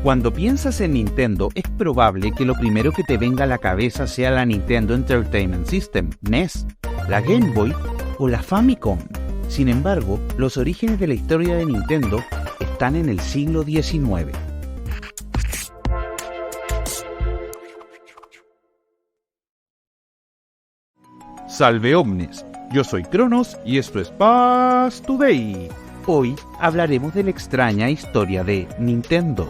Cuando piensas en Nintendo, es probable que lo primero que te venga a la cabeza sea la Nintendo Entertainment System, NES, la Game Boy o la Famicom. Sin embargo, los orígenes de la historia de Nintendo están en el siglo XIX. Salve Omnes, yo soy Cronos y esto es Paz Today. Hoy hablaremos de la extraña historia de Nintendo.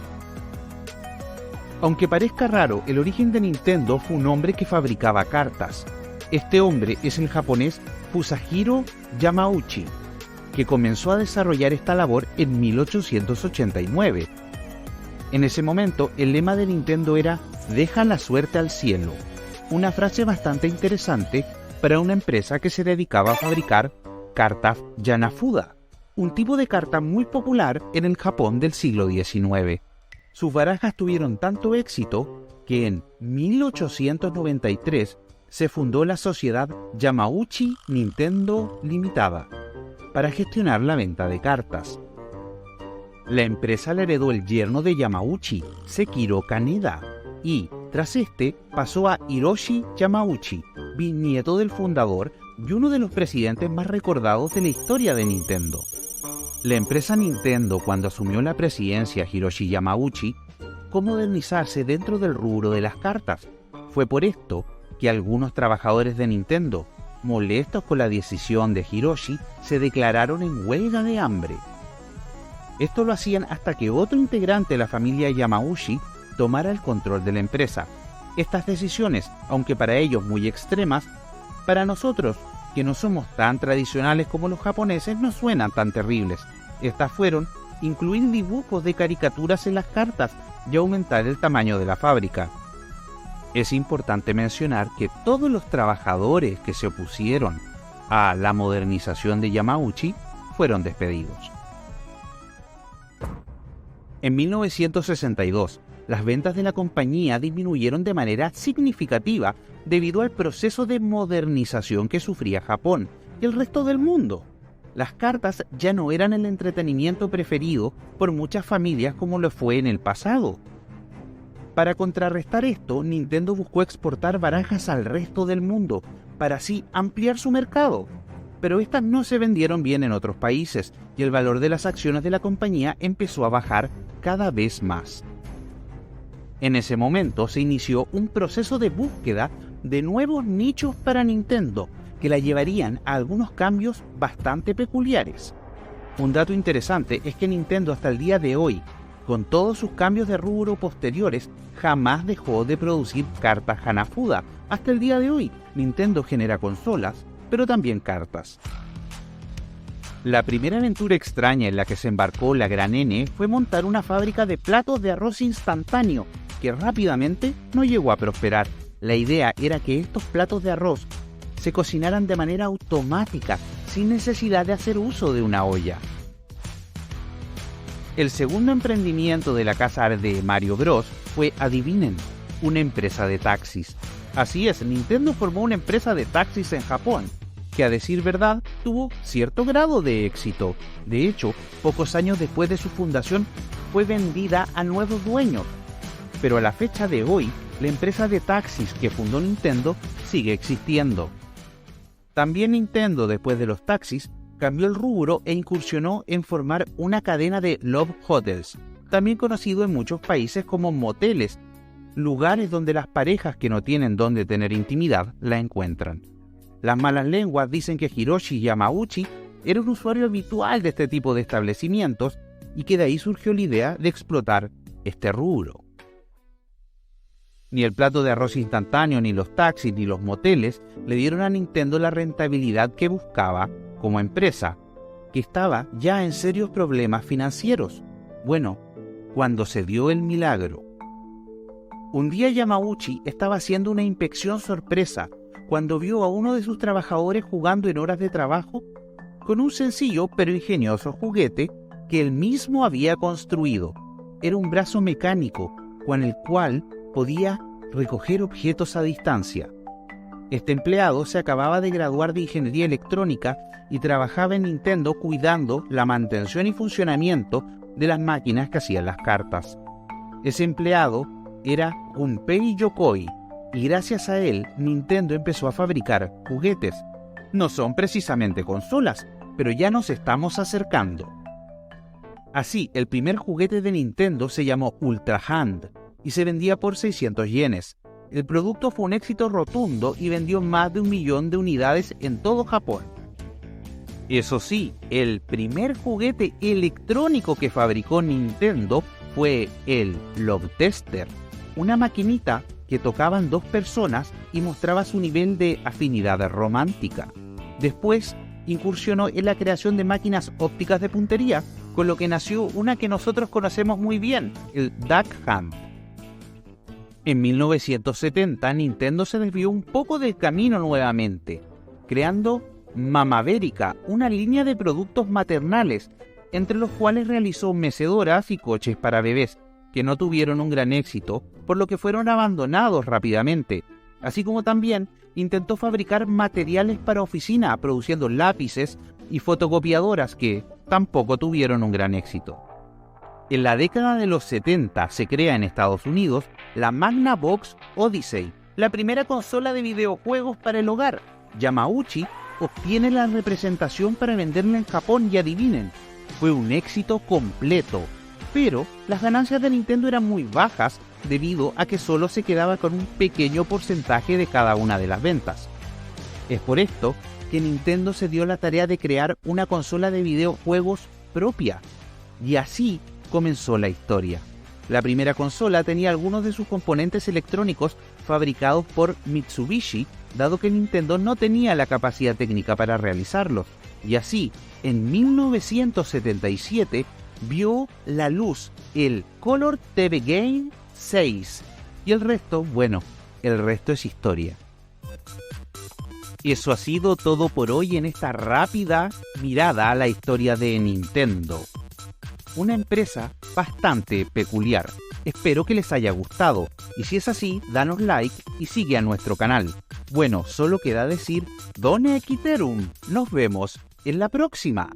Aunque parezca raro, el origen de Nintendo fue un hombre que fabricaba cartas. Este hombre es el japonés Fusajiro Yamauchi, que comenzó a desarrollar esta labor en 1889. En ese momento, el lema de Nintendo era "Deja la suerte al cielo", una frase bastante interesante para una empresa que se dedicaba a fabricar cartas Yanafuda, un tipo de carta muy popular en el Japón del siglo XIX. Sus barajas tuvieron tanto éxito que en 1893 se fundó la sociedad Yamauchi Nintendo Limitada para gestionar la venta de cartas. La empresa la heredó el yerno de Yamauchi, Sekiro Kaneda, y tras este pasó a Hiroshi Yamauchi, bisnieto del fundador y uno de los presidentes más recordados de la historia de Nintendo. La empresa Nintendo, cuando asumió la presidencia Hiroshi Yamauchi, comenzó a modernizarse dentro del rubro de las cartas. Fue por esto que algunos trabajadores de Nintendo, molestos con la decisión de Hiroshi, se declararon en huelga de hambre. Esto lo hacían hasta que otro integrante de la familia Yamauchi tomara el control de la empresa. Estas decisiones, aunque para ellos muy extremas, para nosotros, que no somos tan tradicionales como los japoneses, no suenan tan terribles. Estas fueron incluir dibujos de caricaturas en las cartas y aumentar el tamaño de la fábrica. Es importante mencionar que todos los trabajadores que se opusieron a la modernización de Yamauchi fueron despedidos. En 1962, las ventas de la compañía disminuyeron de manera significativa debido al proceso de modernización que sufría Japón y el resto del mundo. Las cartas ya no eran el entretenimiento preferido por muchas familias como lo fue en el pasado. Para contrarrestar esto, Nintendo buscó exportar barajas al resto del mundo para así ampliar su mercado. Pero estas no se vendieron bien en otros países y el valor de las acciones de la compañía empezó a bajar cada vez más. En ese momento se inició un proceso de búsqueda de nuevos nichos para Nintendo que la llevarían a algunos cambios bastante peculiares. Un dato interesante es que Nintendo hasta el día de hoy, con todos sus cambios de rubro posteriores, jamás dejó de producir cartas Hanafuda. Hasta el día de hoy, Nintendo genera consolas, pero también cartas. La primera aventura extraña en la que se embarcó la Gran N fue montar una fábrica de platos de arroz instantáneo, que rápidamente no llegó a prosperar. La idea era que estos platos de arroz se cocinaran de manera automática, sin necesidad de hacer uso de una olla. El segundo emprendimiento de la casa de Mario Bros. Fue, adivinen, una empresa de taxis. Así es, Nintendo formó una empresa de taxis en Japón, que a decir verdad tuvo cierto grado de éxito. De hecho, pocos años después de su fundación fue vendida a nuevos dueños. Pero a la fecha de hoy, la empresa de taxis que fundó Nintendo sigue existiendo. También Nintendo, después de los taxis, cambió el rubro e incursionó en formar una cadena de love hotels, también conocido en muchos países como moteles, lugares donde las parejas que no tienen dónde tener intimidad la encuentran. Las malas lenguas dicen que Hiroshi Yamauchi era un usuario habitual de este tipo de establecimientos y que de ahí surgió la idea de explotar este rubro. Ni el plato de arroz instantáneo, ni los taxis, ni los moteles le dieron a Nintendo la rentabilidad que buscaba como empresa, que estaba ya en serios problemas financieros. Bueno, cuando se dio el milagro. Un día Yamauchi estaba haciendo una inspección sorpresa cuando vio a uno de sus trabajadores jugando en horas de trabajo con un sencillo pero ingenioso juguete que él mismo había construido. Era un brazo mecánico con el cual podía recoger objetos a distancia. Este empleado se acababa de graduar de ingeniería electrónica y trabajaba en Nintendo cuidando la mantención y funcionamiento de las máquinas que hacían las cartas. Ese empleado era Gunpei Yokoi, y gracias a él, Nintendo empezó a fabricar juguetes. No son precisamente consolas, pero ya nos estamos acercando. Así, el primer juguete de Nintendo se llamó Ultra Hand y se vendía por 600 yenes. El producto fue un éxito rotundo y vendió más de 1 millón de unidades en todo Japón. Eso sí, el primer juguete electrónico que fabricó Nintendo fue el Love Tester, una maquinita que tocaban 2 personas y mostraba su nivel de afinidad romántica. Después incursionó en la creación de máquinas ópticas de puntería, con lo que nació una que nosotros conocemos muy bien, el Duck Hunt. En 1970, Nintendo se desvió un poco del camino nuevamente, creando Mamaverica, una línea de productos maternales, entre los cuales realizó mecedoras y coches para bebés, que no tuvieron un gran éxito, por lo que fueron abandonados rápidamente, así como también intentó fabricar materiales para oficina, produciendo lápices y fotocopiadoras que tampoco tuvieron un gran éxito. En la década de los 70 se crea en Estados Unidos la Magnavox Odyssey, la primera consola de videojuegos para el hogar. Yamauchi obtiene la representación para venderla en Japón y adivinen, fue un éxito completo, pero las ganancias de Nintendo eran muy bajas debido a que solo se quedaba con un pequeño porcentaje de cada una de las ventas. Es por esto que Nintendo se dio la tarea de crear una consola de videojuegos propia, y así comenzó la historia. La primera consola tenía algunos de sus componentes electrónicos fabricados por Mitsubishi, dado que Nintendo no tenía la capacidad técnica para realizarlos, y así, en 1977, vio la luz el Color TV Game 6, y el resto, bueno, el resto es historia. Eso ha sido todo por hoy en esta rápida mirada a la historia de Nintendo. Una empresa bastante peculiar. Espero que les haya gustado, y si es así, danos like y sigue a nuestro canal. Bueno, solo queda decir Done Quiterum. Nos vemos en la próxima.